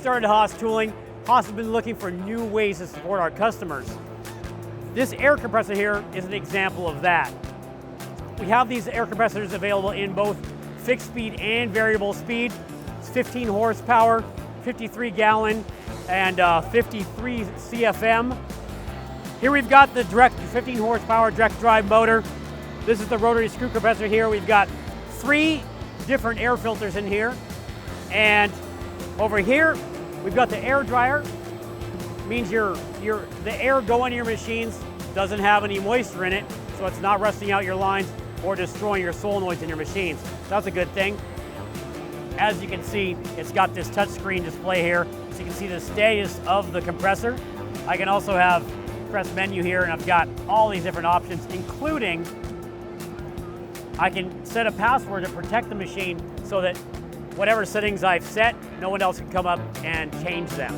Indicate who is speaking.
Speaker 1: started Haas Tooling, Haas has been looking for new ways to support our customers. This air compressor here is an example of that. We have these air compressors available in both fixed speed and variable speed. It's 15 horsepower, 53 gallon, and 53 CFM. Here we've got the direct 15 horsepower direct drive motor. This is the rotary screw compressor here. We've got 3 different air filters in here. And over here, we've got the air dryer. Means the air going to your machines doesn't have any moisture in it, so it's not rusting out your lines or destroying your solenoids in your machines. That's a good thing. As you can see, it's got this touchscreen display here, so you can see the status of the compressor. I can also have press menu here, and I've got all these different options, including I can set a password to protect the machine so that whatever settings I've set, no one else can come up and change them.